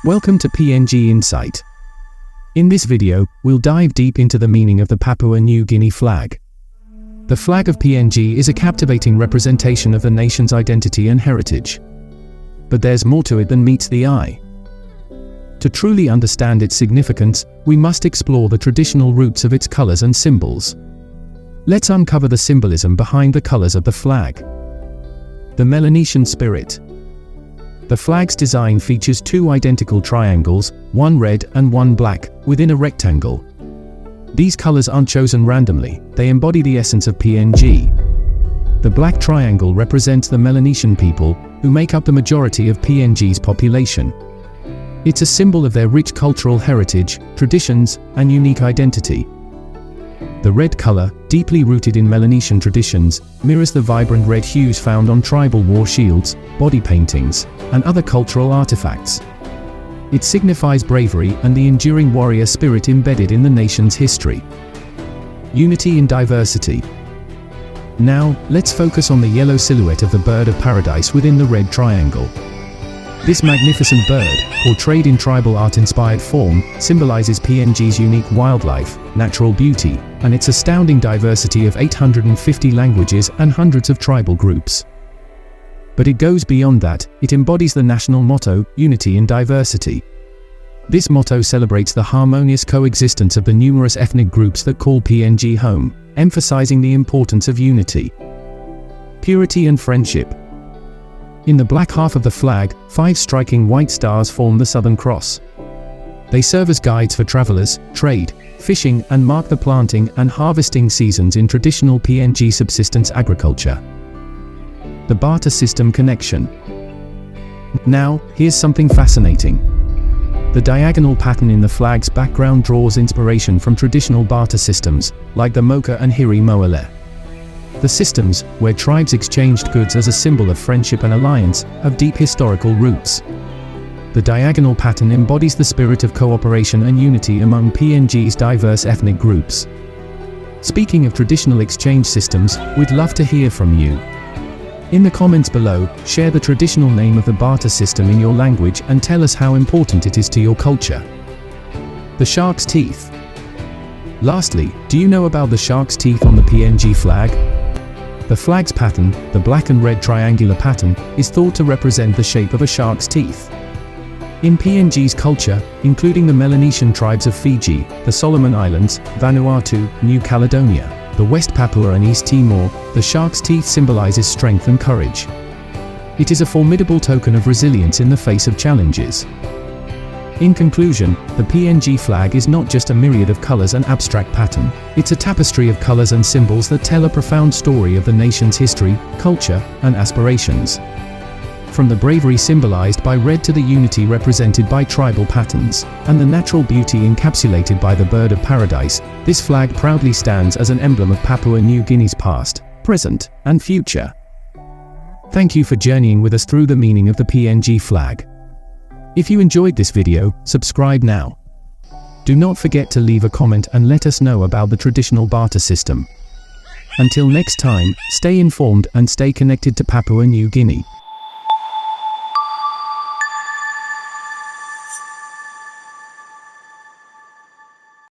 Welcome to PNG Insight. In this video, we'll dive deep into the meaning of the Papua New Guinea flag. The flag of PNG is a captivating representation of the nation's identity and heritage. But there's more to it than meets the eye. To truly understand its significance, we must explore the traditional roots of its colors and symbols. Let's uncover the symbolism behind the colors of the flag. The Melanesian spirit. The flag's design features two identical triangles, one red and one black, within a rectangle. These colors aren't chosen randomly, they embody the essence of PNG. The black triangle represents the Melanesian people, who make up the majority of PNG's population. It's a symbol of their rich cultural heritage, traditions, and unique identity. The red color, deeply rooted in Melanesian traditions, mirrors the vibrant red hues found on tribal war shields, body paintings, and other cultural artifacts. It signifies bravery and the enduring warrior spirit embedded in the nation's history. Unity in diversity. Now, let's focus on the yellow silhouette of the bird of paradise within the red triangle. This magnificent bird, portrayed in tribal art-inspired form, symbolizes PNG's unique wildlife, natural beauty, and its astounding diversity of 850 languages and hundreds of tribal groups. But it goes beyond that, it embodies the national motto, unity in diversity. This motto celebrates the harmonious coexistence of the numerous ethnic groups that call PNG home, emphasizing the importance of unity. Purity and friendship. In the black half of the flag, 5 striking white stars form the Southern Cross. They serve as guides for travelers, trade, fishing, and mark the planting and harvesting seasons in traditional PNG subsistence agriculture. The barter system connection. Now, here's something fascinating. The diagonal pattern in the flag's background draws inspiration from traditional barter systems, like the Moka and Hiri Moale. The systems, where tribes exchanged goods as a symbol of friendship and alliance, have deep historical roots. The diagonal pattern embodies the spirit of cooperation and unity among PNG's diverse ethnic groups. Speaking of traditional exchange systems, we'd love to hear from you. In the comments below, share the traditional name of the barter system in your language and tell us how important it is to your culture. The shark's teeth. Lastly, do you know about the shark's teeth on the PNG flag? The flag's pattern, the black and red triangular pattern, is thought to represent the shape of a shark's teeth. In PNG's culture, including the Melanesian tribes of Fiji, the Solomon Islands, Vanuatu, New Caledonia, the West Papua and East Timor, the shark's teeth symbolizes strength and courage. It is a formidable token of resilience in the face of challenges. In conclusion, the PNG flag is not just a myriad of colors and abstract pattern, it's a tapestry of colors and symbols that tell a profound story of the nation's history, culture, and aspirations. From the bravery symbolized by red to the unity represented by tribal patterns, and the natural beauty encapsulated by the bird of paradise, this flag proudly stands as an emblem of Papua New Guinea's past, present, and future. Thank you for journeying with us through the meaning of the PNG flag. If you enjoyed this video, subscribe now. Do not forget to leave a comment and let us know about the traditional barter system. Until next time, stay informed and stay connected to Papua New Guinea.